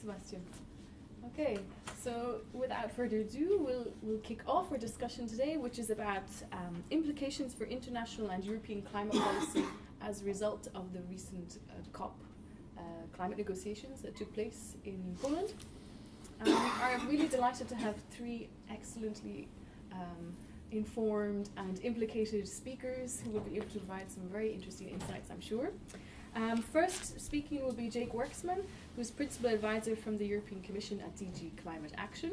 Sebastian. Okay, so without further ado, we'll kick off our discussion today, which is about implications for international and European climate policy as a result of the recent COP climate negotiations that took place in Poland. We are really delighted to have three excellently informed and implicated speakers who will be able to provide some very interesting insights, I'm sure. First speaking will be Jake Werksman, who's Principal Advisor from the European Commission at DG Climate Action.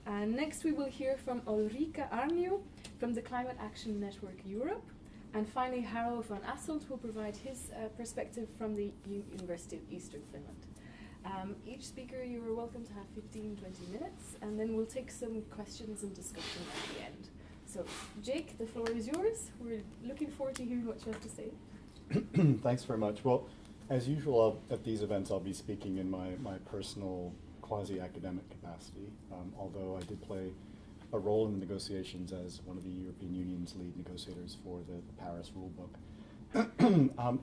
Next we will hear from Ulriikka Aarnio from the Climate Action Network Europe. And finally Harro van Asselt will provide his perspective from the University of Eastern Finland. Each speaker you are welcome to have 15-20 minutes, and then we'll take some questions and discussion at the end. So Jake, the floor is yours. We're looking forward to hearing what you have to say. Thanks very much. Well, as usual at these events, I'll be speaking in my personal quasi-academic capacity, although I did play a role in the negotiations as one of the European Union's lead negotiators for the Paris rulebook.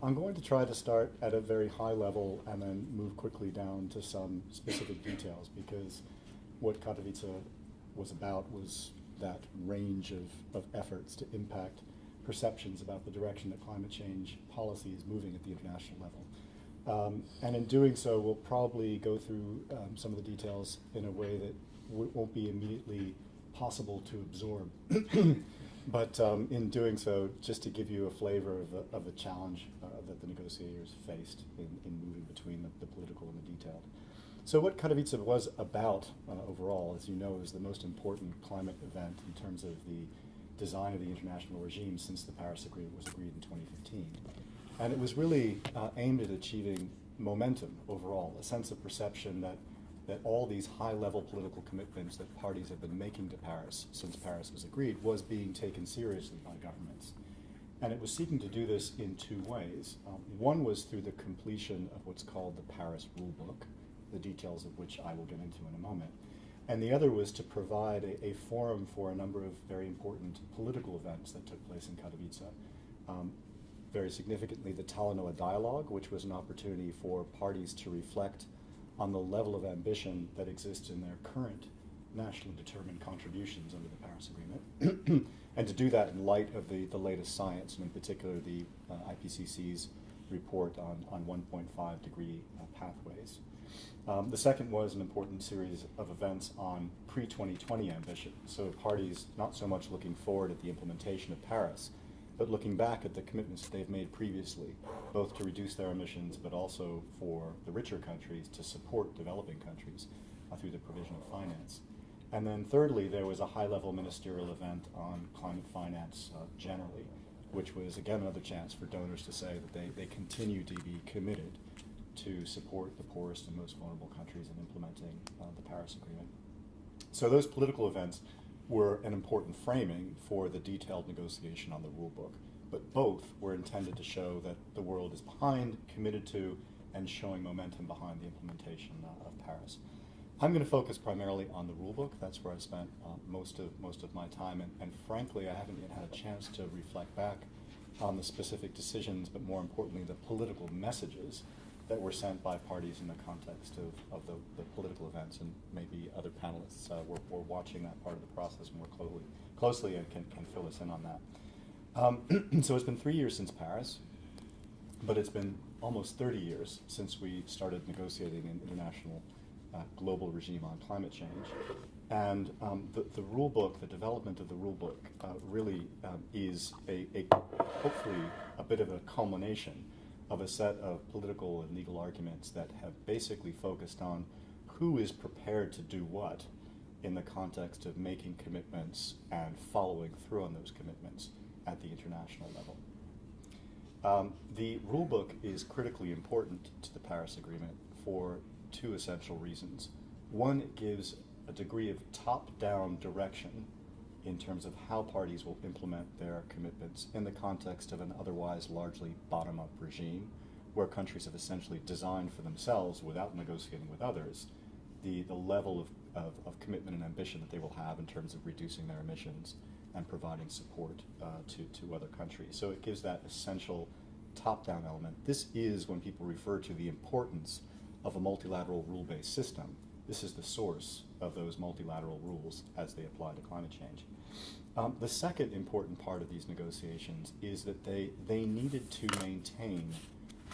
I'm going to try to start at a very high level and then move quickly down to some specific details, because what Katowice was about was that range of efforts to impact perceptions about the direction that climate change policy is moving at the international level. And in doing so, we'll probably go through some of the details in a way that won't be immediately possible to absorb. But in doing so, just to give you a flavor of the challenge that the negotiators faced in moving between the political and the detailed. So what Katowice was about overall, as you know, is the most important climate event in terms of the design of the international regime since the Paris Agreement was agreed in 2015. And it was really aimed at achieving momentum overall, a sense of perception that all these high-level political commitments that parties have been making to Paris since Paris was agreed was being taken seriously by governments. And it was seeking to do this in two ways. One was through the completion of what's called the Paris Rulebook, the details of which I will get into in a moment. And the other was to provide a forum for a number of very important political events that took place in Katowice. Very significantly, the Talanoa Dialogue, which was an opportunity for parties to reflect on the level of ambition that exists in their current nationally determined contributions under the Paris Agreement, and to do that in light of the latest science, and in particular the IPCC's report on 1.5 degree pathways. The second was an important series of events on pre-2020 ambition, so parties not so much looking forward at the implementation of Paris, but looking back at the commitments that they've made previously, both to reduce their emissions, but also for the richer countries to support developing countries through the provision of finance. And then thirdly, there was a high-level ministerial event on climate finance generally, which was again another chance for donors to say that they continue to be committed to support the poorest and most vulnerable countries in implementing the Paris Agreement. So those political events were an important framing for the detailed negotiation on the rulebook, but both were intended to show that the world is behind, committed to, and showing momentum behind the implementation of Paris. I'm going to focus primarily on the rulebook. That's where I spent most of my time, and frankly, I haven't yet had a chance to reflect back on the specific decisions, but more importantly, the political messages that were sent by parties in the context of the political events, and maybe other panelists were watching that part of the process more closely and can fill us in on that. So it's been 3 years since Paris, but it's been almost 30 years since we started negotiating an international global regime on climate change. And the rule book, the development of the rule book really is hopefully a bit of a culmination of a set of political and legal arguments that have basically focused on who is prepared to do what in the context of making commitments and following through on those commitments at the international level. The rulebook is critically important to the Paris Agreement for two essential reasons. One, it gives a degree of top-down direction in terms of how parties will implement their commitments in the context of an otherwise largely bottom-up regime, where countries have essentially designed for themselves, without negotiating with others, the level of commitment and ambition that they will have in terms of reducing their emissions and providing support to other countries. So it gives that essential top-down element. This is when people refer to the importance of a multilateral rule-based system. This is the source of those multilateral rules as they apply to climate change. The second important part of these negotiations is that they needed to maintain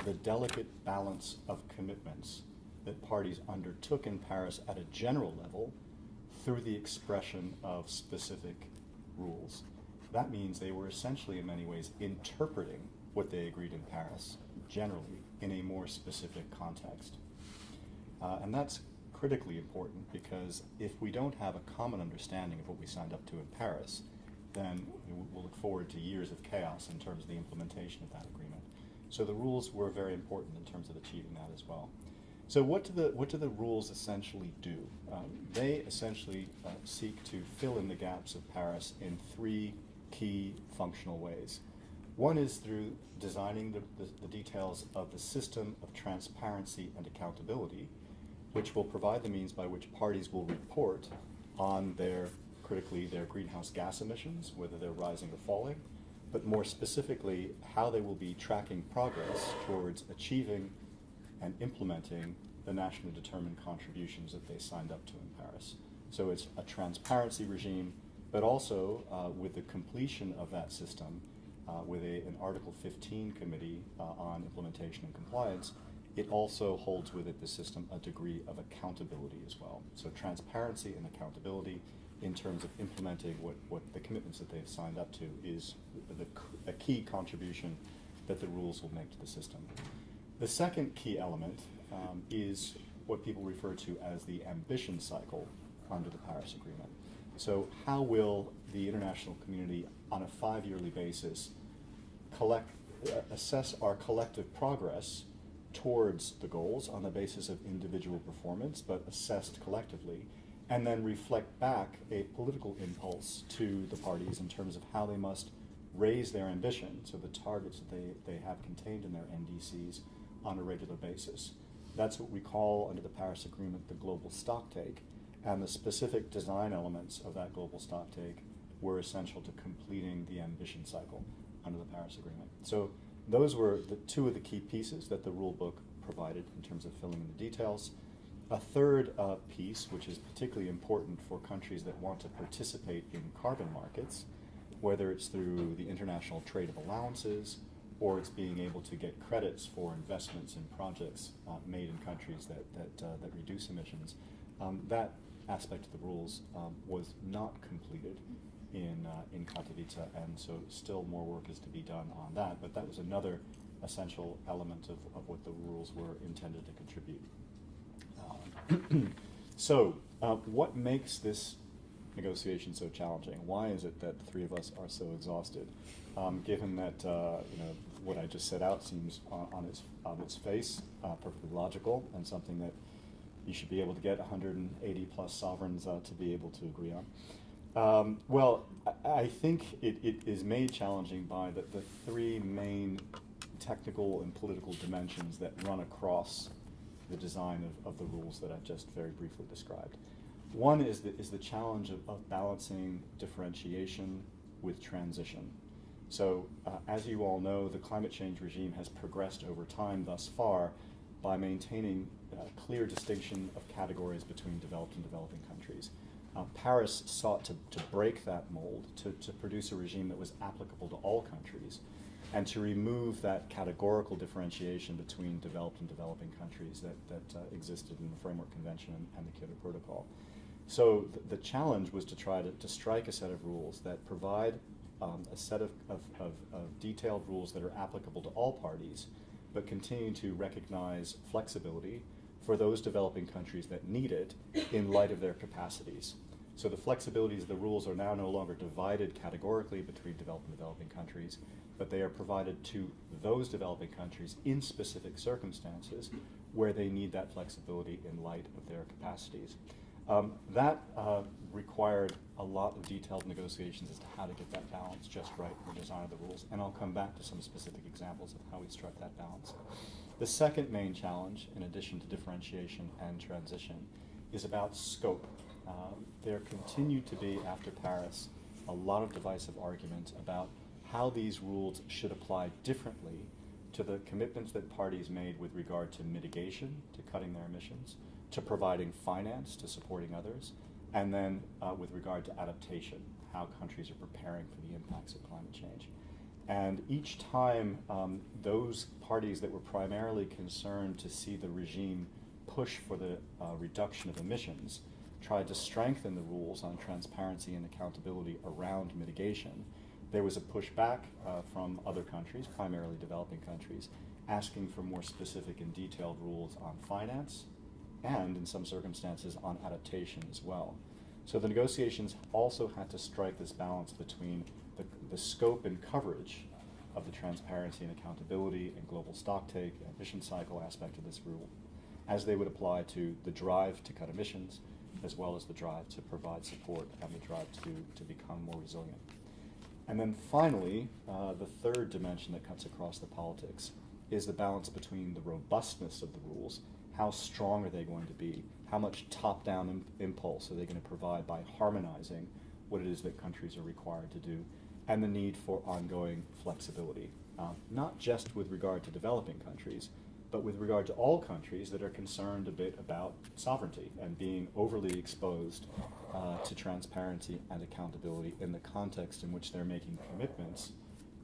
the delicate balance of commitments that parties undertook in Paris at a general level through the expression of specific rules. That means they were essentially, in many ways, interpreting what they agreed in Paris, generally, in a more specific context. And that's critically important, because if we don't have a common understanding of what we signed up to in Paris, then we'll look forward to years of chaos in terms of the implementation of that agreement. So the rules were very important in terms of achieving that as well. So what do the rules essentially do? They essentially seek to fill in the gaps of Paris in three key functional ways. One is through designing the details of the system of transparency and accountability, which will provide the means by which parties will report on critically their greenhouse gas emissions, whether they're rising or falling, but more specifically, how they will be tracking progress towards achieving and implementing the nationally determined contributions that they signed up to in Paris. So it's a transparency regime, but also with the completion of that system, with an Article 15 committee on implementation and compliance, it also holds with it the system a degree of accountability as well. So transparency and accountability in terms of implementing what the commitments that they've signed up to is a key contribution that the rules will make to the system. The second key element is what people refer to as the ambition cycle under the Paris Agreement. So how will the international community on a 5-yearly basis assess our collective progress towards the goals on the basis of individual performance, but assessed collectively, and then reflect back a political impulse to the parties in terms of how they must raise their ambition, so the targets that they have contained in their NDCs on a regular basis. That's what we call, under the Paris Agreement, the global stocktake, and the specific design elements of that global stocktake were essential to completing the ambition cycle under the Paris Agreement. So those were the two of the key pieces that the rule book provided in terms of filling in the details. A third piece, which is particularly important for countries that want to participate in carbon markets, whether it's through the international trade of allowances, or it's being able to get credits for investments in projects made in countries that reduce emissions. That aspect of the rules was not completed in Katowice, and so still more work is to be done on that. But that was another essential element of what the rules were intended to contribute. So, what makes this negotiation so challenging? Why is it that the three of us are so exhausted? Given that what I just set out seems on its face perfectly logical, and something that you should be able to get 180 plus sovereigns to be able to agree on. Well, I think it is made challenging by the three main technical and political dimensions that run across the design of the rules that I've just very briefly described. One is the challenge of balancing differentiation with transition. So, as you all know, the climate change regime has progressed over time thus far by maintaining clear distinction of categories between developed and developing countries. Paris sought to break that mold, to produce a regime that was applicable to all countries, and to remove that categorical differentiation between developed and developing countries that existed in the Framework Convention and the Kyoto Protocol. So the challenge was to try to strike a set of rules that provide a set of detailed rules that are applicable to all parties, but continue to recognize flexibility for those developing countries that need it in light of their capacities. So the flexibilities of the rules are now no longer divided categorically between developed and developing countries, but they are provided to those developing countries in specific circumstances where they need that flexibility in light of their capacities. That required a lot of detailed negotiations as to how to get that balance just right in the design of the rules, and I'll come back to some specific examples of how we struck that balance. The second main challenge, in addition to differentiation and transition, is about scope. There continued to be, after Paris, a lot of divisive argument about how these rules should apply differently to the commitments that parties made with regard to mitigation, to cutting their emissions, to providing finance, to supporting others, and then with regard to adaptation, how countries are preparing for the impacts of climate change. And each time those parties that were primarily concerned to see the regime push for the reduction of emissions tried to strengthen the rules on transparency and accountability around mitigation, there was a pushback from other countries, primarily developing countries, asking for more specific and detailed rules on finance and, in some circumstances, on adaptation as well. So the negotiations also had to strike this balance between the scope and coverage of the transparency and accountability and global stocktake and emission cycle aspect of this rule, as they would apply to the drive to cut emissions, as well as the drive to provide support and the drive to become more resilient. And then finally, the third dimension that cuts across the politics is the balance between the robustness of the rules, how strong are they going to be, how much top-down impulse are they going to provide by harmonizing what it is that countries are required to do, and the need for ongoing flexibility, not just with regard to developing countries, but with regard to all countries that are concerned a bit about sovereignty and being overly exposed to transparency and accountability in the context in which they're making commitments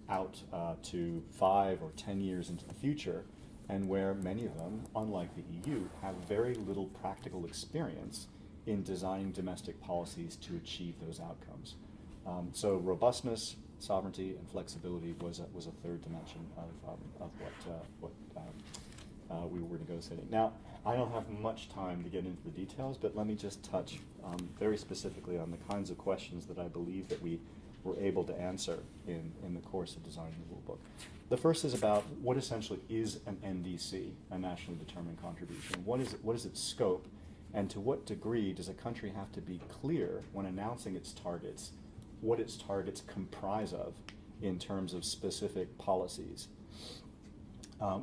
out to 5 or 10 years into the future, and where many of them, unlike the EU, have very little practical experience in designing domestic policies to achieve those outcomes. So robustness, sovereignty, and flexibility was a third dimension of what we were negotiating. Now, I don't have much time to get into the details, but let me just touch very specifically on the kinds of questions that I believe that we were able to answer in the course of designing the rule book. The first is about what essentially is an NDC, a nationally determined contribution. What is its scope, and to what degree does a country have to be clear when announcing its targets, what its targets comprise of in terms of specific policies?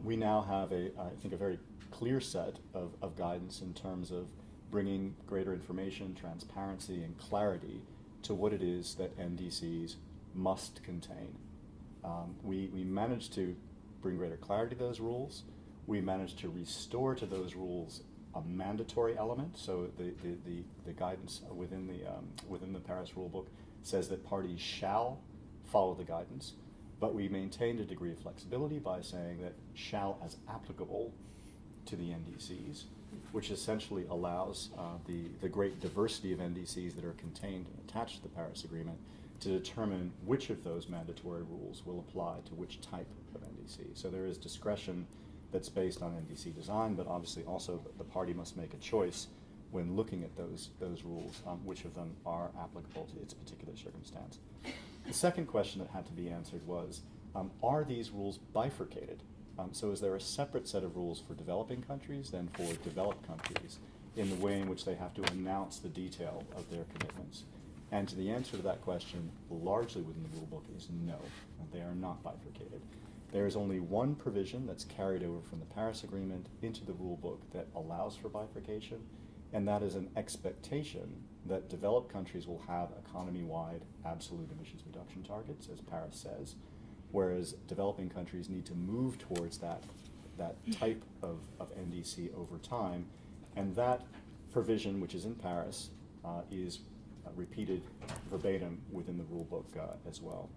We now have I think a very clear set of guidance in terms of bringing greater information, transparency, and clarity to what it is that NDCs must contain. We managed to bring greater clarity to those rules. We managed to restore to those rules a mandatory element. So the guidance within the Paris rulebook says that parties shall follow the guidance, but we maintained a degree of flexibility by saying that shall as applicable to the NDCs, which essentially allows the great diversity of NDCs that are contained and attached to the Paris Agreement to determine which of those mandatory rules will apply to which type of NDC. So there is discretion that's based on NDC design, but obviously also the party must make a choice when looking at those rules, which of them are applicable to its particular circumstance. The second question that had to be answered was, are these rules bifurcated? So is there a separate set of rules for developing countries than for developed countries in the way in which they have to announce the detail of their commitments? And to the answer to that question, largely within the rule book, is no, they are not bifurcated. There is only one provision that's carried over from the Paris Agreement into the rule book that allows for bifurcation, and that is an expectation that developed countries will have economy-wide absolute emissions reduction targets, as Paris says, whereas developing countries need to move towards that type of NDC over time, and that provision, which is in Paris, is repeated verbatim within the rule book as well.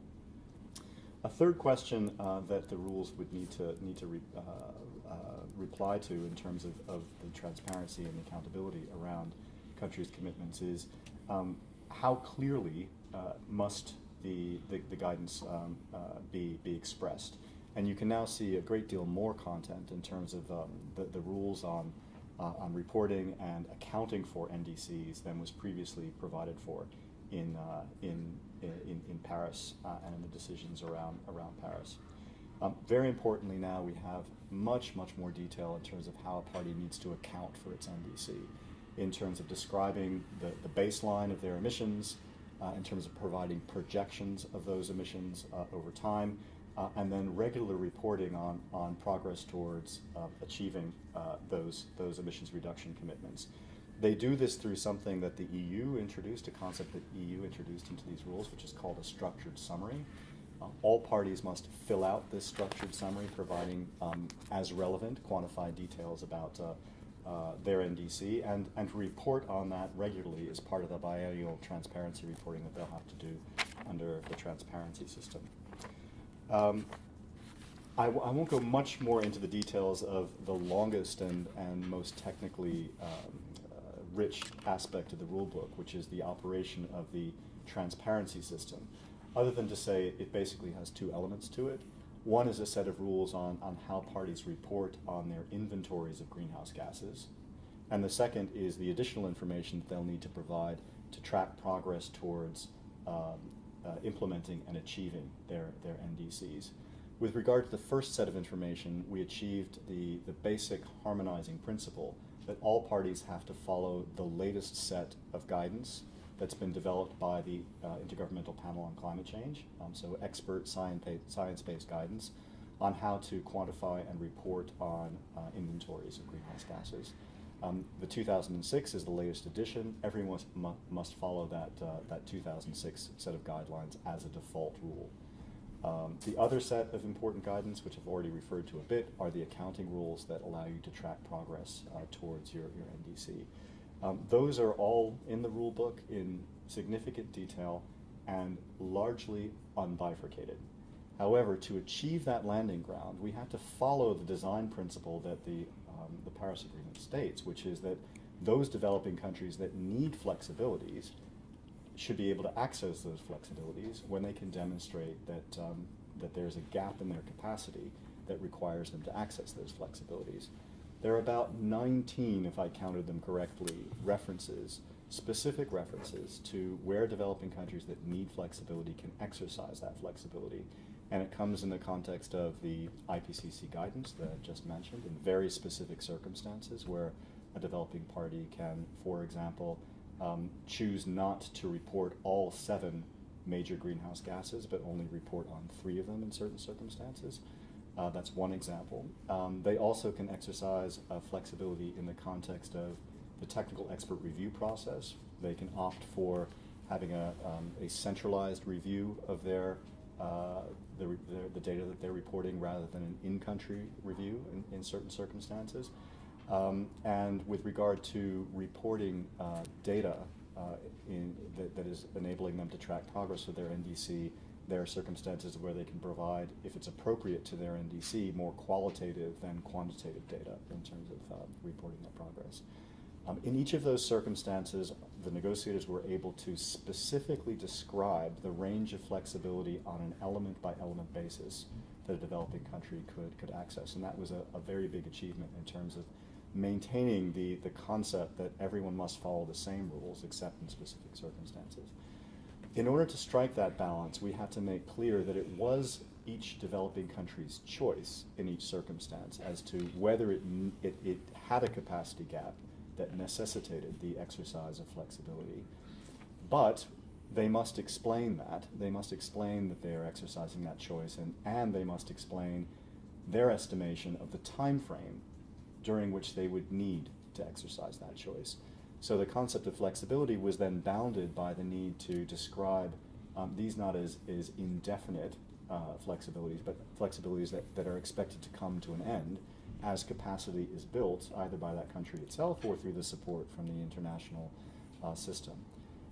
A third question that the rules would need to reply to in terms of the transparency and accountability around countries' commitments is how clearly must the guidance be expressed. And you can now see a great deal more content in terms of the rules on reporting and accounting for NDCs than was previously provided for in Paris and in the decisions around Paris. Very importantly now we have much more detail in terms of how a party needs to account for its NDC, in terms of describing the baseline of their emissions, in terms of providing projections of those emissions over time, and then regular reporting on progress towards achieving those emissions reduction commitments. They do this through something that the EU introduced, a concept that the EU introduced into these rules, which is called a structured summary. All parties must fill out this structured summary, providing, as relevant, quantified details about their NDC, and report on that regularly as part of the biannual transparency reporting that they'll have to do under the transparency system. I won't go much more into the details of the longest and most technically rich aspect of the rulebook, which is the operation of the transparency system, other than to say it basically has two elements to it. One is a set of rules on how parties report on their inventories of greenhouse gases, and the second is the additional information that they'll need to provide to track progress towards implementing and achieving their NDCs. With regard to the first set of information, we achieved the basic harmonizing principle that all parties have to follow the latest set of guidance that's been developed by the Intergovernmental Panel on Climate Change, so expert science-based guidance on how to quantify and report on inventories of greenhouse gases. The 2006 is the latest edition. Everyone must follow that 2006 set of guidelines as a default rule. The other set of important guidance, which I've already referred to a bit, are the accounting rules that allow you to track progress towards your NDC. Those are all in the rule book in significant detail and largely unbifurcated. However, to achieve that landing ground, we have to follow the design principle that the Paris Agreement states, which is that those developing countries that need flexibilities should be able to access those flexibilities when they can demonstrate that there's a gap in their capacity that requires them to access those flexibilities. There are about 19, if I counted them correctly, specific references to where developing countries that need flexibility can exercise that flexibility. And it comes in the context of the IPCC guidance that I just mentioned, in very specific circumstances where a developing party can, for example, choose not to report all 7 major greenhouse gases, but only report on 3 of them in certain circumstances. That's one example. They also can exercise flexibility in the context of the technical expert review process. They can opt for having a centralized review of the data that they're reporting rather than an in-country review in certain circumstances. And with regard to reporting data that is enabling them to track progress with their NDC, there are circumstances where they can provide, if it's appropriate to their NDC, more qualitative than quantitative data in terms of reporting their progress. In each of those circumstances, the negotiators were able to specifically describe the range of flexibility on an element-by-element basis that a developing country could access, and that was a very big achievement in terms of maintaining the concept that everyone must follow the same rules except in specific circumstances. In order to strike that balance, we had to make clear that it was each developing country's choice in each circumstance as to whether it had a capacity gap that necessitated the exercise of flexibility. But they must explain that. They must explain that they are exercising that choice, and they must explain their estimation of the time frame during which they would need to exercise that choice. So the concept of flexibility was then bounded by the need to describe these not as indefinite flexibilities, but flexibilities that are expected to come to an end as capacity is built, either by that country itself or through the support from the international system.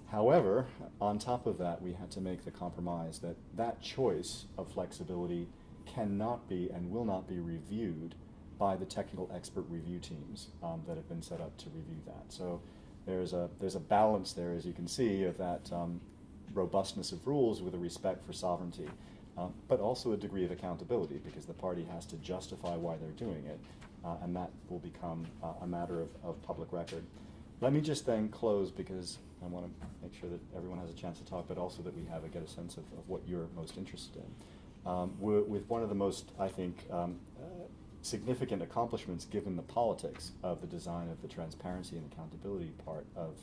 However, on top of that, we had to make the compromise that that choice of flexibility cannot be and will not be reviewed by the technical expert review teams that have been set up to review that. So there's a balance there, as you can see, of that robustness of rules with a respect for sovereignty, but also a degree of accountability, because the party has to justify why they're doing it, and that will become a matter of public record. Let me just then close, because I want to make sure that everyone has a chance to talk, but also that we get a sense of what you're most interested in. With one of the most, I think, significant accomplishments given the politics of the design of the transparency and accountability part of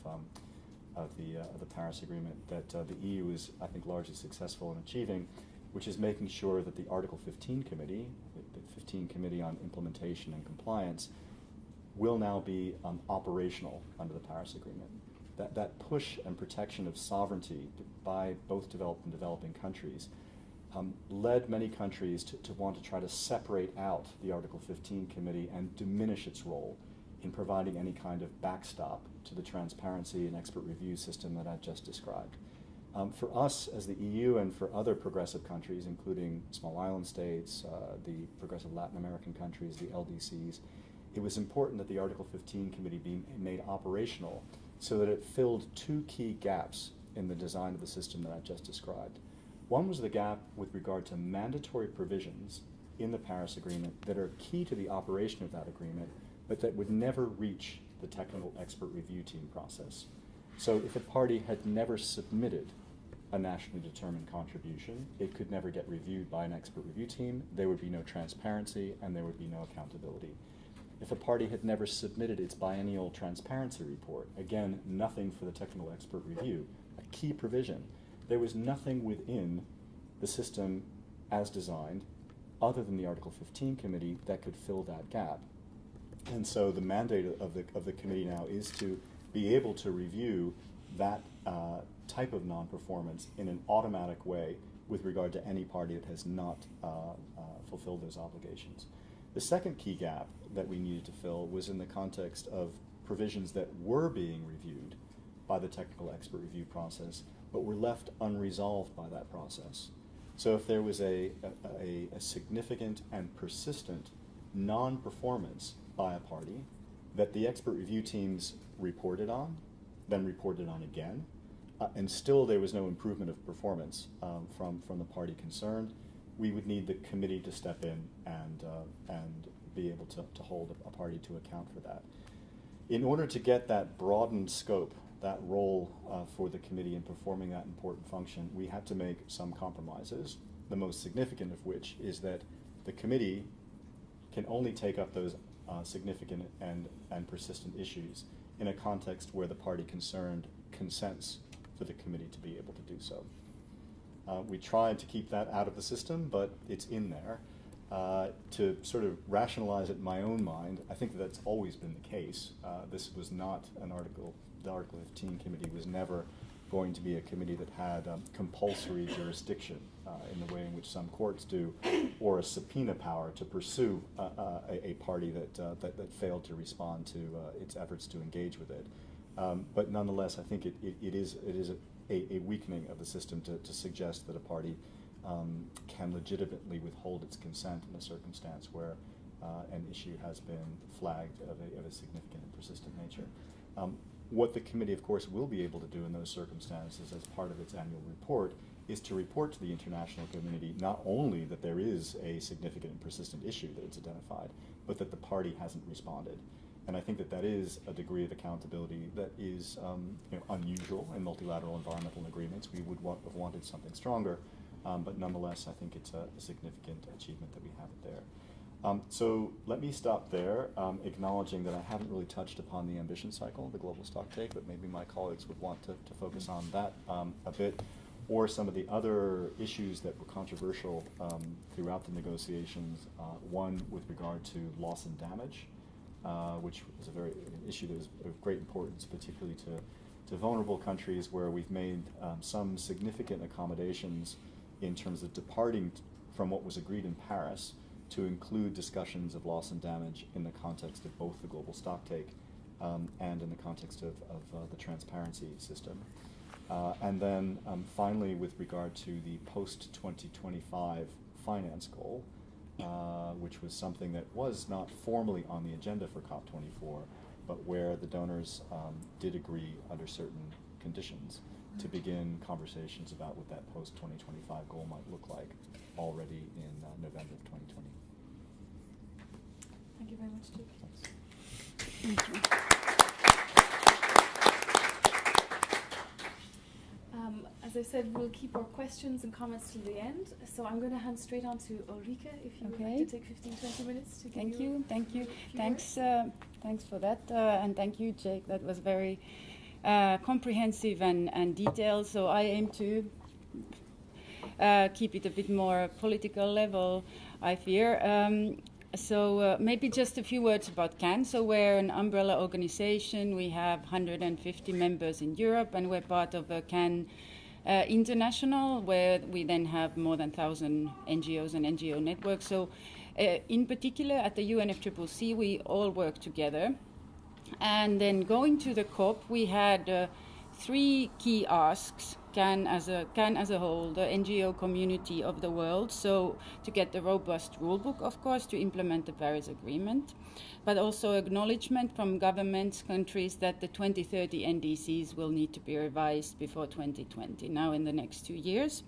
the Paris Agreement that the EU is, I think, largely successful in achieving, which is making sure that the Article 15 Committee, the 15 Committee on Implementation and Compliance, will now be operational under the Paris Agreement. That push and protection of sovereignty by both developed and developing countries led many countries to want to try to separate out the Article 15 Committee and diminish its role in providing any kind of backstop to the transparency and expert review system that I've just described. For us as the EU and for other progressive countries, including small island states, the progressive Latin American countries, the LDCs, it was important that the Article 15 Committee be made operational so that it filled two key gaps in the design of the system that I've just described. One was the gap with regard to mandatory provisions in the Paris Agreement that are key to the operation of that agreement, but that would never reach the technical expert review team process. So if a party had never submitted a nationally determined contribution, it could never get reviewed by an expert review team, there would be no transparency, and there would be no accountability. If a party had never submitted its biennial transparency report, again, nothing for the technical expert review, a key provision, there was nothing within the system as designed other than the Article 15 Committee that could fill that gap. And so the mandate of the committee now is to be able to review that type of non-performance in an automatic way with regard to any party that has not fulfilled those obligations. The second key gap that we needed to fill was in the context of provisions that were being reviewed by the technical expert review process, but were left unresolved by that process. So if there was a significant and persistent non-performance by a party that the expert review teams reported on, then reported on again, and still there was no improvement of performance from the party concerned, we would need the committee to step in and be able to hold a party to account for that. In order to get that broadened scope, that role for the committee in performing that important function, we had to make some compromises, the most significant of which is that the committee can only take up those significant and persistent issues in a context where the party concerned consents for the committee to be able to do so. We tried to keep that out of the system, but it's in there. To sort of rationalize it in my own mind, I think that's always been the case. This was not an article, the Article 15 Committee was never going to be a committee that had compulsory jurisdiction in the way in which some courts do, or a subpoena power to pursue a party that failed to respond to its efforts to engage with it. But nonetheless, I think it is a weakening of the system to suggest that a party can legitimately withhold its consent in a circumstance where an issue has been flagged of a significant and persistent nature. What the committee, of course, will be able to do in those circumstances as part of its annual report is to report to the international community not only that there is a significant and persistent issue that it's identified, but that the party hasn't responded. And I think that is a degree of accountability that is unusual in multilateral environmental agreements. We would have wanted something stronger, but nonetheless, I think it's a significant achievement that we have it there. So let me stop there, acknowledging that I haven't really touched upon the ambition cycle, the global stocktake, but maybe my colleagues would want to focus on that a bit, or some of the other issues that were controversial throughout the negotiations, one with regard to loss and damage, which was an issue that was of great importance, particularly to vulnerable countries where we've made some significant accommodations in terms of departing from what was agreed in Paris to include discussions of loss and damage in the context of both the global stocktake and in the context of the transparency system. And then finally, with regard to the post-2025 finance goal, which was something that was not formally on the agenda for COP24, but where the donors did agree under certain conditions to begin conversations about what that post-2025 goal might look like already in November of 2020. Thank you very much, Duke. Thanks. Thank you. As I said, we'll keep our questions and comments till the end. So I'm going to hand straight on to Ulriikka, if you would like to take 15-20 minutes to Thank give you. Thanks for that, and thank you, Jake. That was very comprehensive and detailed. So I aim to keep it a bit more political level, I fear. So maybe just a few words about CAN. So we're an umbrella organization. We have 150 members in Europe, and we're part of a CAN international, where we then have more than 1,000 NGOs and NGO networks. So in particular at the UNFCCC, we all work together. And then going to the COP, we had 3 key asks, can as a whole, the NGO community of the world, so to get the robust rulebook, of course, to implement the Paris Agreement, but also acknowledgement from governments, countries, that the 2030 NDCs will need to be revised before 2020, now in the next 2 years,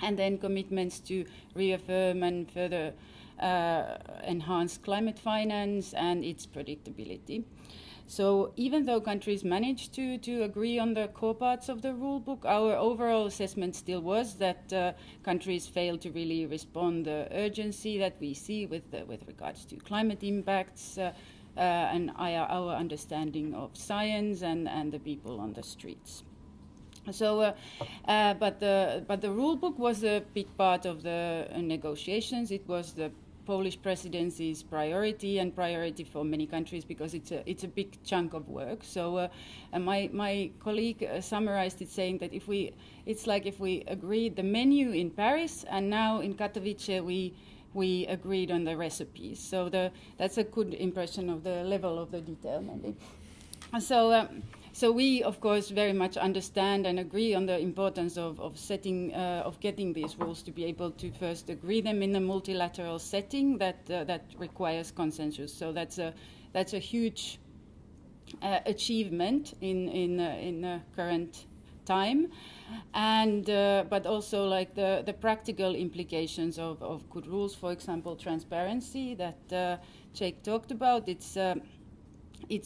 and then commitments to reaffirm and further enhance climate finance and its predictability. So even though countries managed to agree on the core parts of the rulebook, our overall assessment still was that countries failed to really respond the urgency that we see with regards to climate impacts and our understanding of science and the people on the streets. So, but the rulebook was a big part of the negotiations. It was the Polish presidency's priority and priority for many countries because it's a big chunk of work. So my colleague summarized it saying that it's like if we agreed the menu in Paris and now in Katowice we agreed on the recipes. So that's a good impression of the level of the detail maybe. So we, of course, very much understand and agree on the importance of getting these rules to be able to first agree them in a multilateral setting that requires consensus. So that's a huge achievement in the current time, and but also like the practical implications of good rules. For example, transparency that Jake talked about. It's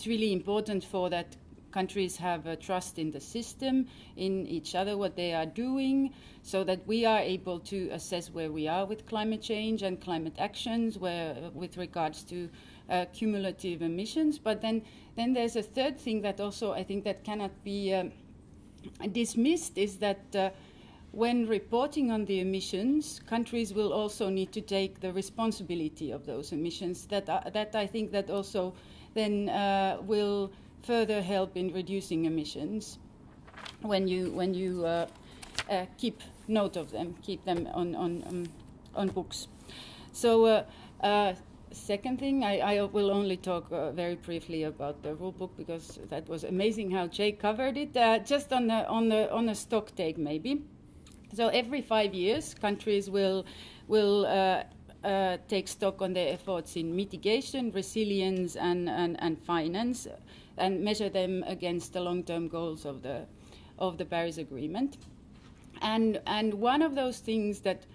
really important for that. Countries have trust in the system, in each other, what they are doing, so that we are able to assess where we are with climate change and climate actions, with regards to cumulative emissions. But then there's a third thing that also I think that cannot be dismissed, is that when reporting on the emissions, countries will also need to take the responsibility of those emissions. That I think that also then will further help in reducing emissions when you keep note of them, keep them on books. So second thing, I will only talk very briefly about the rule book because that was amazing how Jake covered it. Just on a stock take maybe. So every 5 years, countries will take stock on their efforts in mitigation, resilience, and finance, and measure them against the long-term goals of the Paris Agreement. And one of those things that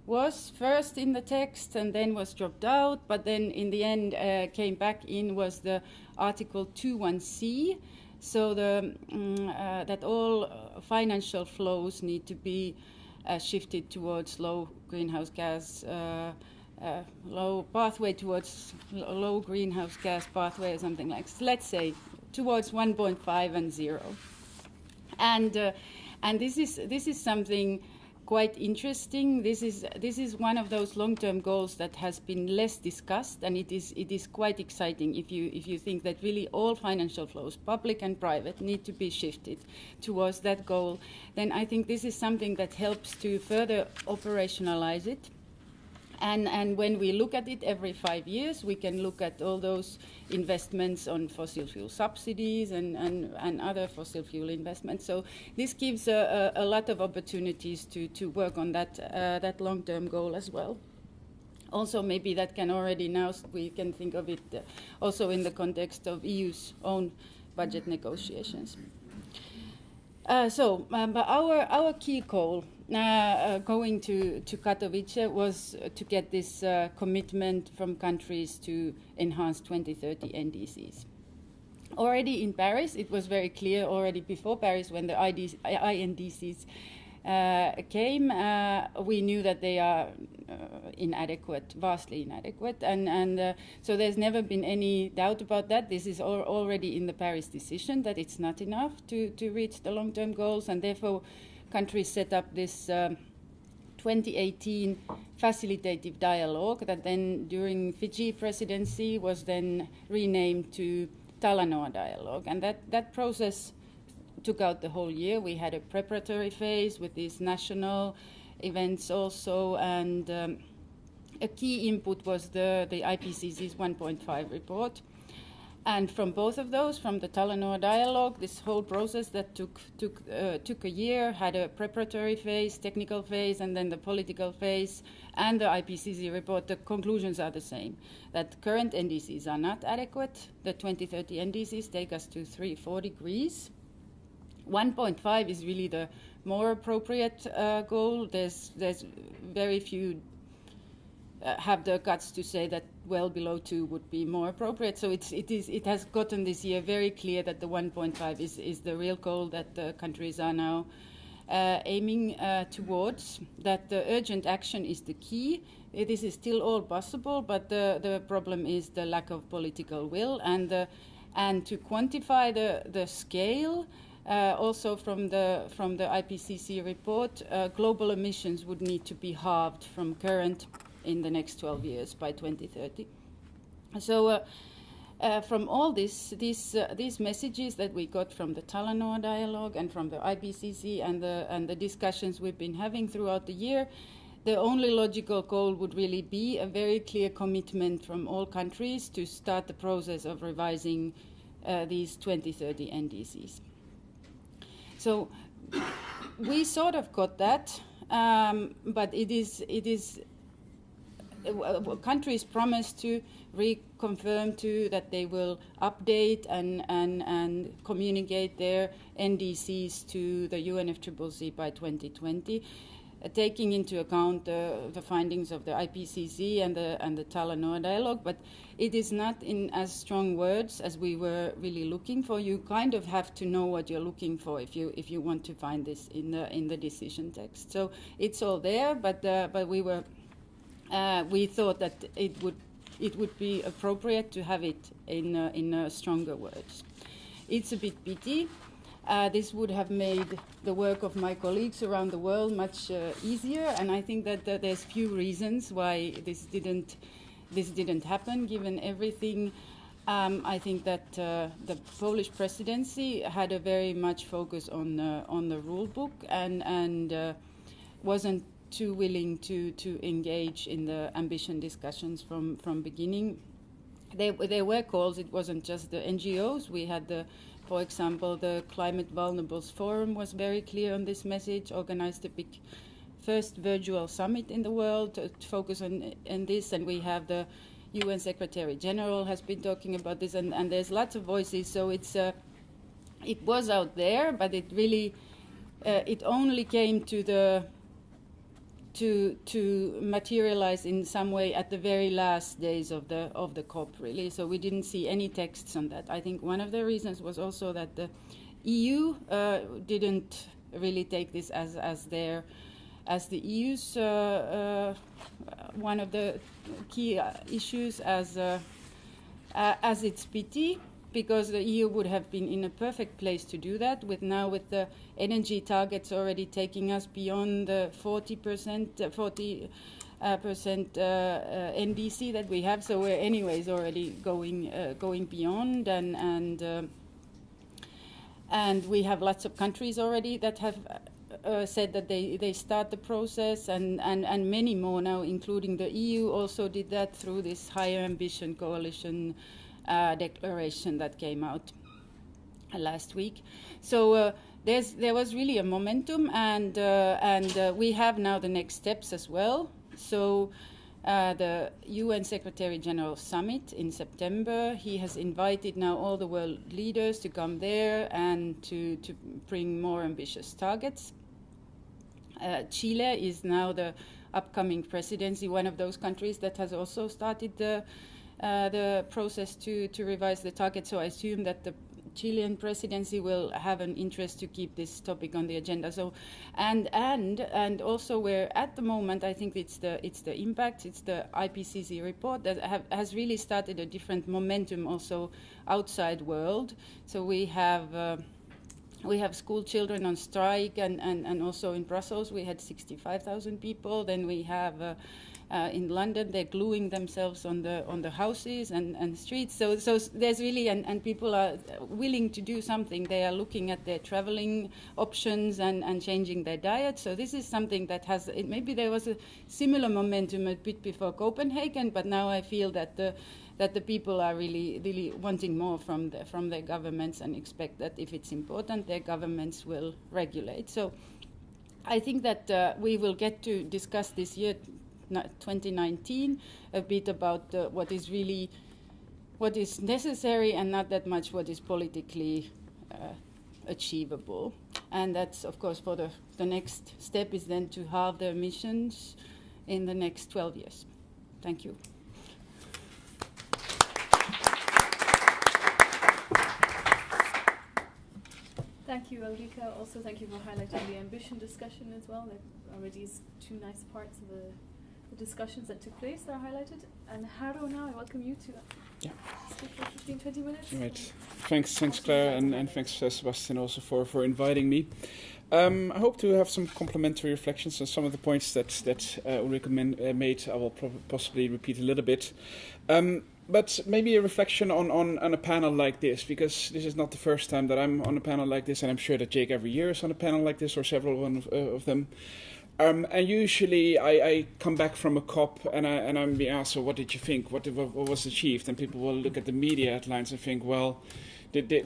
was first in the text and then was dropped out, but then in the end came back in, was the Article 2.1c. So that all financial flows need to be shifted towards low greenhouse gas. Low pathway towards low greenhouse gas pathway or something like, let's say, towards 1.5 and 0. And this is something quite interesting. This is one of those long-term goals that has been less discussed, and it is quite exciting if you think that really all financial flows, public and private, need to be shifted towards that goal. Then I think this is something that helps to further operationalize it. And when we look at it every 5 years, we can look at all those investments on fossil fuel subsidies and other fossil fuel investments. So this gives a lot of opportunities to work on that long-term goal as well. Also, maybe that can already now, we can think of it also in the context of EU's own budget negotiations. But our key goal going to Katowice was to get this commitment from countries to enhance 2030 NDCs. Already in Paris, it was very clear already before Paris when the INDCs came, we knew that they are inadequate, vastly inadequate, and so there's never been any doubt about that. This is already in the Paris decision that it's not enough to reach the long-term goals, and therefore countries set up this 2018 facilitative dialogue that then during Fiji presidency was then renamed to Talanoa dialogue, and that process took out the whole year. We had a preparatory phase with these national events also, and a key input was the IPCC's 1.5 report. And from both of those, from the Talanoa dialogue, this whole process that took a year, had a preparatory phase, technical phase, and then the political phase, and the IPCC report, the conclusions are the same. That current NDCs are not adequate. The 2030 NDCs take us to 3-4 degrees. 1.5 is really the more appropriate goal. There's very few have the guts to say that well below 2 would be more appropriate. So it has gotten this year very clear that the 1.5 is the real goal that the countries are now aiming towards, that the urgent action is the key. This is still all possible, but the problem is the lack of political will, and to quantify the scale. Also from the IPCC report, global emissions would need to be halved from current in the next 12 years by 2030. So from all these messages that we got from the Talanoa dialogue and from the IPCC and the discussions we've been having throughout the year, the only logical goal would really be a very clear commitment from all countries to start the process of revising these 2030 NDCs. So we sort of got that, but it is countries promise to reconfirm too that they will update and communicate their NDCs to the UNFCCC by 2020, taking into account the findings of the IPCC and the Talanoa dialogue. But it is not in as strong words as we were really looking for. You kind of have to know what you're looking for if you want to find this in the decision text. So it's all there, but we thought that it would be appropriate to have it in stronger words. It's a bit pity. This would have made the work of my colleagues around the world much easier, and I think that there's few reasons why this didn't happen. Given everything, I think that the Polish presidency had a very much focus on the rule book and wasn't too willing to engage in the ambition discussions from beginning. There were calls. It wasn't just the NGOs. We had for example, the Climate Vulnerables Forum was very clear on this message, organized the first virtual summit in the world to focus on this, and we have the UN Secretary General has been talking about this, and there's lots of voices, so it was out there, but it really, it only came to materialize in some way at the very last days of the COP, really. So we didn't see any texts on that. I think one of the reasons was also that the EU didn't really take this as the EU's one of the key issues as its pity, because the EU would have been in a perfect place to do that with the energy targets already taking us beyond the 40% NDC that we have. So we're anyways already going beyond, and we have lots of countries already that have said that they start the process, and many more now, including the EU, also did that through this higher ambition coalition declaration that came out last week. So there was really a momentum, and we have now the next steps as well. So the UN Secretary General Summit in September, he has invited now all the world leaders to come there and to bring more ambitious targets. Chile is now the upcoming presidency, one of those countries that has also started the process to revise the target. So I assume that the Chilean presidency will have an interest to keep this topic on the agenda. So, and also where at the moment I think it's the impact, it's the IPCC report that has really started a different momentum also outside world. So we have school children on strike, and also in Brussels we had 65,000 people. Then we have In London, they're gluing themselves on the houses and streets. So there's really, and people are willing to do something. They are looking at their traveling options and changing their diet. So this is something that has, maybe there was a similar momentum a bit before Copenhagen, but now I feel that the people are really wanting more from their governments and expect that if it's important, their governments will regulate. So I think that we will get to discuss this year, 2019, a bit about what is necessary and not that much what is politically achievable. And that's, of course, for the next step is then to halve the emissions in the next 12 years. Thank you. Thank you, Ulriikka. Also, thank you for highlighting the ambition discussion as well. There already is two nice parts of the discussions that took place that are highlighted. And Harro, now I welcome you to speak for 15-20 minutes. Right. Thanks, Claire, and thanks, Sebastian, also for inviting me. I hope to have some complementary reflections on some of the points that Ulriikka made. I will possibly repeat a little bit. But maybe a reflection on a panel like this, because this is not the first time that I'm on a panel like this, and I'm sure that Jake every year is on a panel like this, or several of them. And usually I come back from a COP and I'm being asked, so what did you think? What was achieved? And people will look at the media headlines and think, well,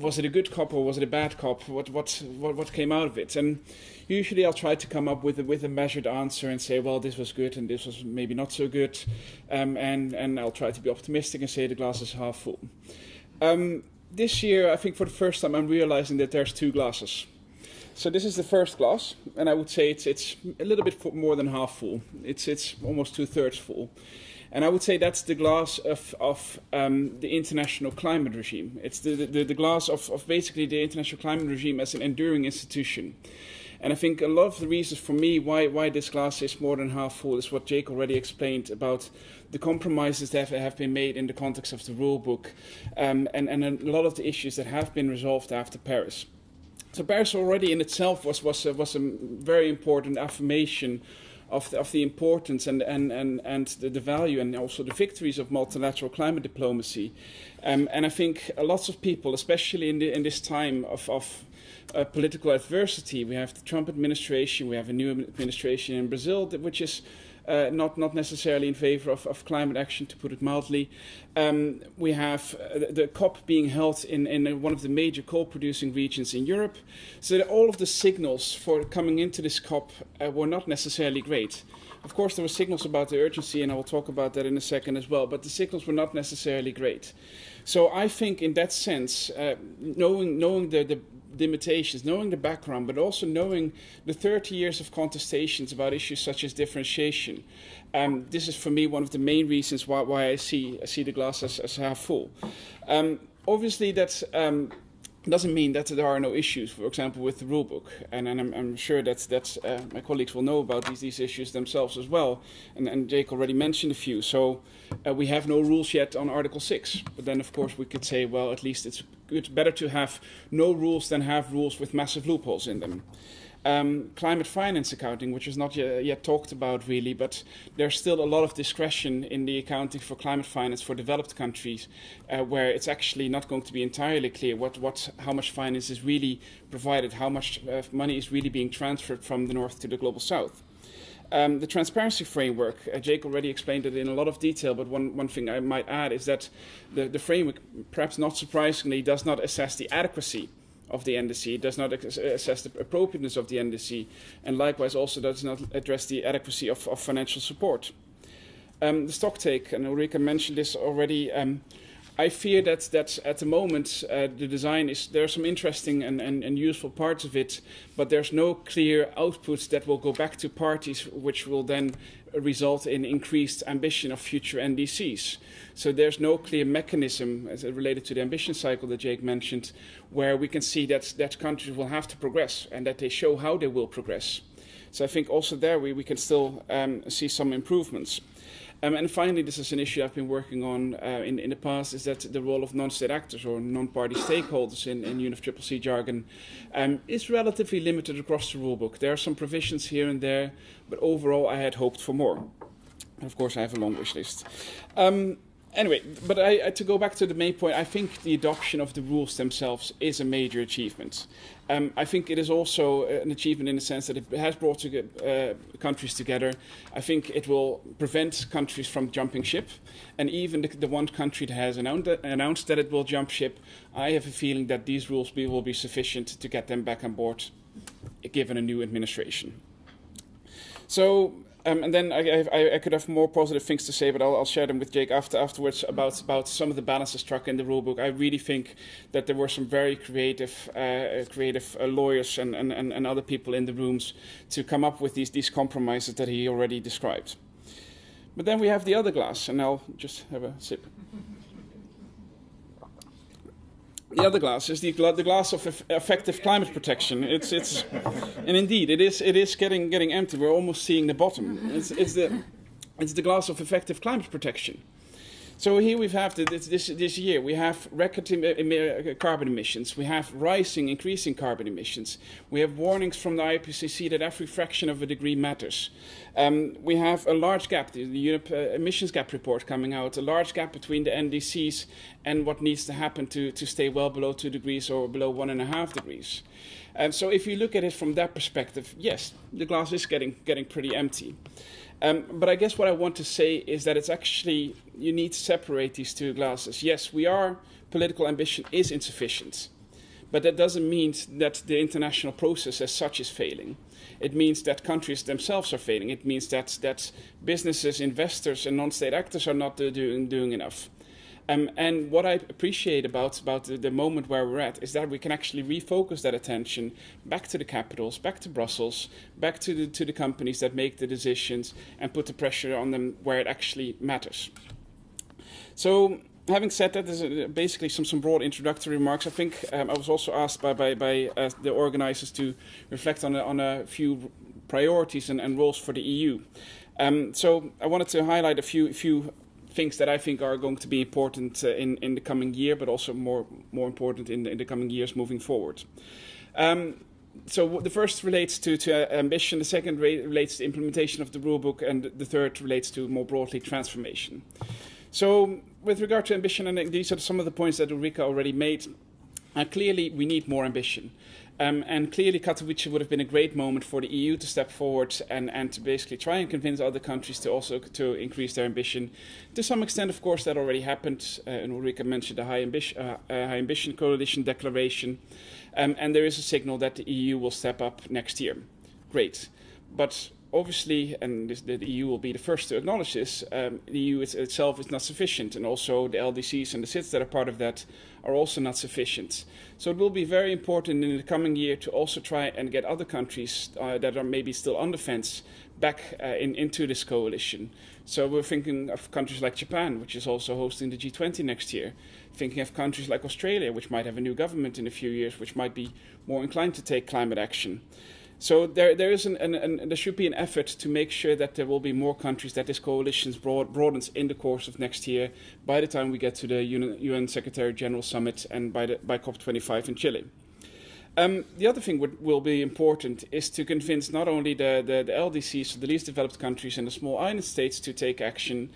was it a good COP or was it a bad COP? What came out of it? And usually I'll try to come up with a measured answer and say, well, this was good and this was maybe not so good. And I'll try to be optimistic and say the glass is half full. This year, I think for the first time, I'm realizing that there's two glasses. So this is the first glass, and I would say it's a little bit more than half full. It's almost 2/3 full. And I would say that's the glass of the international climate regime. It's the glass of basically the international climate regime as an enduring institution. And I think a lot of the reasons for me why this glass is more than half full is what Jake already explained about the compromises that have been made in the context of the rule book, and a lot of the issues that have been resolved after Paris. So Paris already in itself was a very important affirmation of the importance and the value and also the victories of multilateral climate diplomacy. And I think lots of people, especially in this time of political adversity, we have the Trump administration, we have a new administration in Brazil, which is not necessarily in favor of climate action, to put it mildly. We have the COP being held in one of the major coal-producing regions in Europe. So that all of the signals for coming into this COP were not necessarily great. Of course, there were signals about the urgency, and I will talk about that in a second as well, but the signals were not necessarily great. So I think in that sense, knowing the limitations, knowing the background, but also knowing the 30 years of contestations about issues such as differentiation. This is for me one of the main reasons why I see the glass as half full. Obviously, that doesn't mean that there are no issues, for example, with the rulebook. And I'm sure that my colleagues will know about these issues themselves as well. And Jake already mentioned a few. So we have no rules yet on Article 6. But then, of course, we could say, well, at least it's better to have no rules than have rules with massive loopholes in them. Climate finance accounting, which is not yet talked about really, but there's still a lot of discretion in the accounting for climate finance for developed countries, where it's actually not going to be entirely clear how much finance is really provided, how much money is really being transferred from the north to the global south. The transparency framework, Jake already explained it in a lot of detail, but one thing I might add is that the framework, perhaps not surprisingly, does not assess the adequacy of the NDC, does not assess the appropriateness of the NDC, and likewise also does not address the adequacy of financial support. The stocktake, and Ulriikka mentioned this already, I fear that at the moment the design there are some interesting and useful parts of it, but there's no clear output that will go back to parties, which will then result in increased ambition of future NDCs. So there's no clear mechanism as related to the ambition cycle that Jake mentioned, where we can see that countries will have to progress and that they show how they will progress. So I think also there we can still see some improvements. And finally, this is an issue I've been working on in the past, is that the role of non-state actors or non-party stakeholders in UNFCCC jargon is relatively limited across the rulebook. There are some provisions here and there, but overall I had hoped for more. And of course, I have a long wish list. Anyway, but to go back to the main point, I think the adoption of the rules themselves is a major achievement. I think it is also an achievement in the sense that it has brought countries together. I think it will prevent countries from jumping ship. And even the one country that has announced that it will jump ship, I have a feeling that these rules will be sufficient to get them back on board, given a new administration. So... and then I could have more positive things to say, but I'll share them with Jake afterwards about some of the balances struck in the rulebook. I really think that there were some very creative lawyers and other people in the rooms to come up with these compromises that he already described. But then we have the other glass, and I'll just have a sip. The other glass is the glass of effective climate protection. And indeed it is getting empty. We're almost seeing the bottom. It's the glass of effective climate protection. So here we have this year we have record carbon emissions. We have increasing carbon emissions. We have warnings from the IPCC that every fraction of a degree matters. We have a large gap, the Europe emissions gap report coming out, a large gap between the NDCs and what needs to happen to stay well below 2 degrees or below 1.5 degrees. So if you look at it from that perspective, yes, the glass is getting pretty empty. But I guess what I want to say is that it's actually, you need to separate these two glasses. Yes, political ambition is insufficient, but that doesn't mean that the international process as such is failing. It means that countries themselves are failing. It means that businesses, investors, and non-state actors are not doing enough. And what I appreciate about the moment where we're at is that we can actually refocus that attention back to the capitals, back to Brussels, back to the companies that make the decisions, and put the pressure on them where it actually matters. So, having said that, there's basically some broad introductory remarks. I think I was also asked by the organizers to reflect on a few priorities and roles for the EU. So I wanted to highlight a few things that I think are going to be important in the coming year, but also more important in the coming years moving forward. So the first relates to ambition, the second relates to implementation of the rulebook, and the third relates to more broadly transformation. So with regard to ambition, and these are some of the points that Ulriikka already made, clearly we need more ambition. And clearly Katowice would have been a great moment for the EU to step forward and to basically try and convince other countries to increase their ambition. To some extent, of course, that already happened. And Ulriikka mentioned the High Ambition Coalition Declaration. And there is a signal that the EU will step up next year. Great. But obviously, and the EU will be the first to acknowledge this, the EU itself is not sufficient, and also the LDCs and the SIDs that are part of that are also not sufficient. So it will be very important in the coming year to also try and get other countries that are maybe still on the fence back into this coalition. So we're thinking of countries like Japan, which is also hosting the G20 next year. Thinking of countries like Australia, which might have a new government in a few years, which might be more inclined to take climate action. So there should be an effort to make sure that there will be more countries, that this coalition broadens in the course of next year, by the time we get to the UN Secretary General Summit and by COP25 in Chile. The other thing will be important is to convince not only the LDCs, so the least developed countries and the small island states, to take action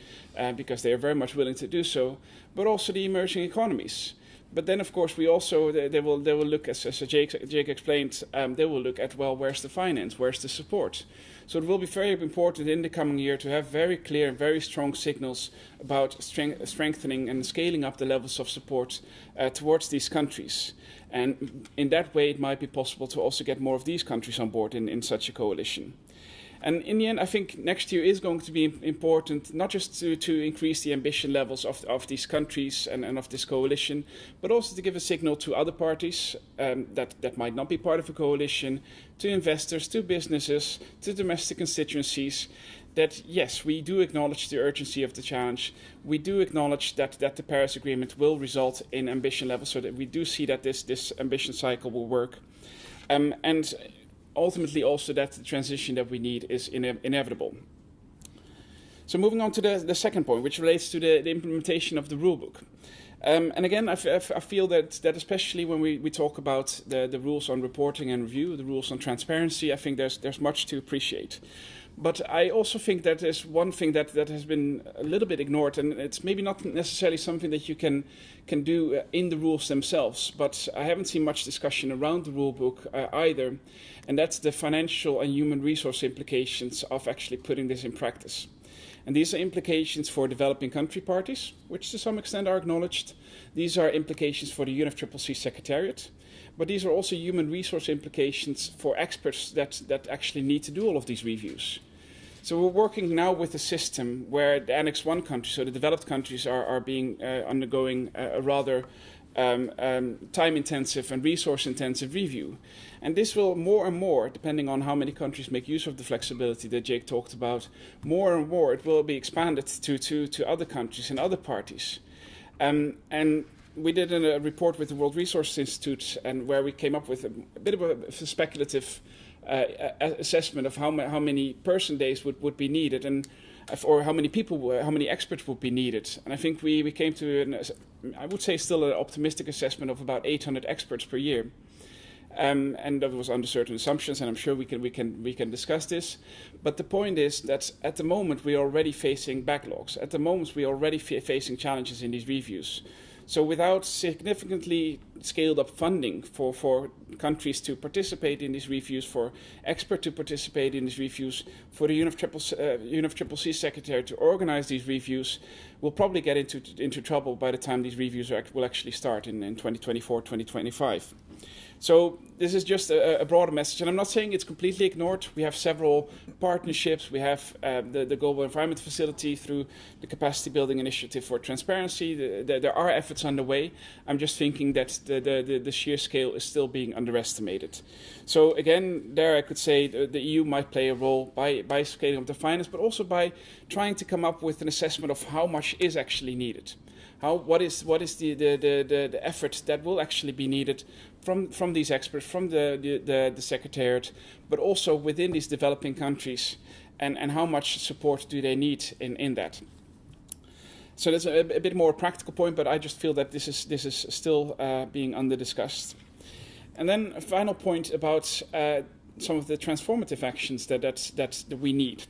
because they are very much willing to do so, but also the emerging economies. But then, of course, we also they will look, as Jake explained, they will look at, well, where's the finance, where's the support? So it will be very important in the coming year to have very clear, very strong signals about strengthening and scaling up the levels of support towards these countries. And in that way, it might be possible to also get more of these countries on board in such a coalition. And in the end, I think next year is going to be important, not just to increase the ambition levels of these countries and of this coalition, but also to give a signal to other parties that might not be part of a coalition, to investors, to businesses, to domestic constituencies, that yes, we do acknowledge the urgency of the challenge. We do acknowledge that the Paris Agreement will result in ambition levels, so that we do see that this ambition cycle will work. And ultimately also that the transition that we need is inevitable. So moving on to the second point, which relates to the implementation of the rulebook. And again, I feel that especially when we talk about the rules on reporting and review, the rules on transparency, I think there's much to appreciate. But I also think that there's one thing that has been a little bit ignored, and it's maybe not necessarily something that you can do in the rules themselves, but I haven't seen much discussion around the rule book either, and that's the financial and human resource implications of actually putting this in practice. And these are implications for developing country parties, which to some extent are acknowledged. These are implications for the UNFCCC Secretariat, but these are also human resource implications for experts that actually need to do all of these reviews. So we're working now with a system where the Annex 1 countries, so the developed countries, are being undergoing a rather time-intensive and resource-intensive review. And this will more and more, depending on how many countries make use of the flexibility that Jake talked about, more and more it will be expanded to other countries and other parties. And we did a report with the World Resources Institute, and where we came up with a bit of a speculative assessment of how many person days would be needed, and or how many experts would be needed. And I think we came to I would say still an optimistic assessment of about 800 experts per year. And that was under certain assumptions, and I'm sure we can discuss this. But the point is that at the moment we are already facing backlogs. At the moment we are already facing challenges in these reviews. So without significantly scaled up funding for countries to participate in these reviews, for experts to participate in these reviews, for the UNFCCC Secretary to organize these reviews, we'll probably get into trouble by the time these reviews will actually start in 2024, 2025. So this is just a broader message, and I'm not saying it's completely ignored. We have several partnerships. We have the Global Environment Facility through the Capacity Building Initiative for Transparency. There are efforts underway. I'm just thinking that the sheer scale is still being underestimated. So again, there I could say the EU might play a role by scaling up the finance, but also by trying to come up with an assessment of how much is actually needed. What is the effort that will actually be needed from these experts, from the Secretariat, but also within these developing countries, and how much support do they need in that? So that's a bit more practical point, but I just feel that this is still being under discussed. And then a final point about some of the transformative actions that we need.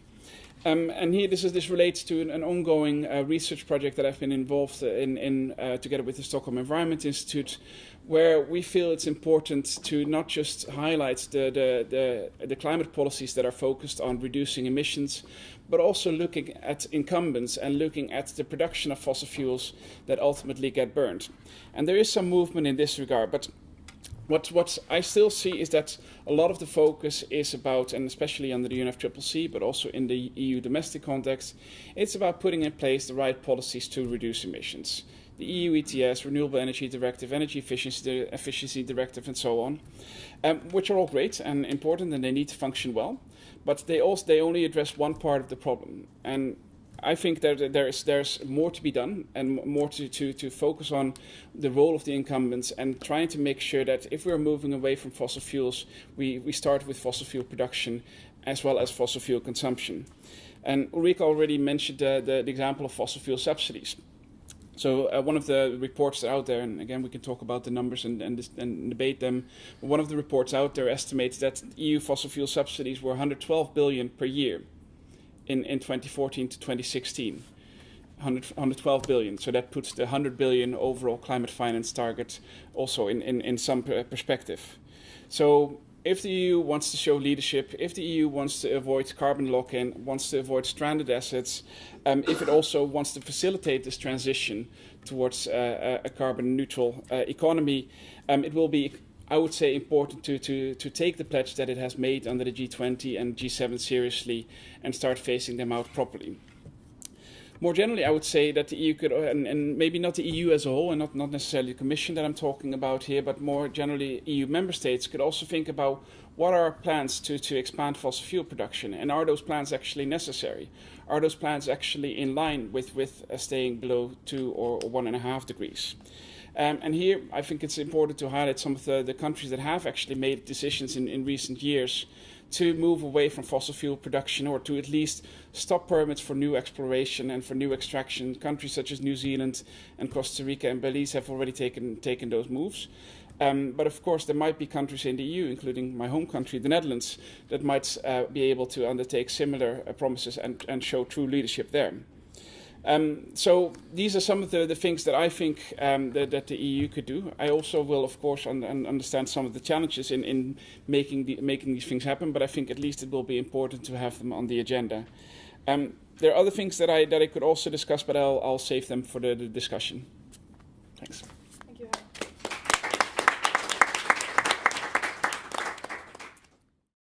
And here, this relates to an ongoing research project that I've been involved in together with the Stockholm Environment Institute, where we feel it's important to not just highlight the climate policies that are focused on reducing emissions, but also looking at incumbents and looking at the production of fossil fuels that ultimately get burned. And there is some movement in this regard, but what I still see is that a lot of the focus is about, and especially under the UNFCCC, but also in the EU domestic context, it's about putting in place the right policies to reduce emissions. The EU ETS, Renewable Energy Directive, Energy Efficiency Directive, and so on, which are all great and important, and they need to function well, but they only address one part of the problem. And I think that there's more to be done, and more to focus on the role of the incumbents, and trying to make sure that if we're moving away from fossil fuels, we start with fossil fuel production as well as fossil fuel consumption. And Ulriikka already mentioned the example of fossil fuel subsidies. So one of the reports that are out there, and again we can talk about the numbers and debate them, but one of the reports out there estimates that EU fossil fuel subsidies were 112 billion per year. In 2014 to 2016, 112 billion. So that puts the 100 billion overall climate finance target also in some perspective. So if the EU wants to show leadership, if the EU wants to avoid carbon lock-in, wants to avoid stranded assets, if it also wants to facilitate this transition towards a carbon neutral economy, it will be, I would say, important to take the pledge that it has made under the G20 and G7 seriously and start phasing them out properly. More generally, I would say that the EU could, and maybe not the EU as a whole, and not necessarily the Commission that I'm talking about here, but more generally EU member states could also think about what are our plans to expand fossil fuel production, and are those plans actually necessary? Are those plans actually in line with staying below 2 or 1.5 degrees? And here, I think it's important to highlight some of the countries that have actually made decisions in recent years to move away from fossil fuel production, or to at least stop permits for new exploration and for new extraction. Countries such as New Zealand and Costa Rica and Belize have already taken those moves. But of course, there might be countries in the EU, including my home country, the Netherlands, that might be able to undertake similar promises and show true leadership there. So these are some of the things that I think that the EU could do. I also will, of course, understand some of the challenges in making these things happen, but I think at least it will be important to have them on the agenda. There are other things that I could also discuss, but I'll save them for the discussion. Thanks.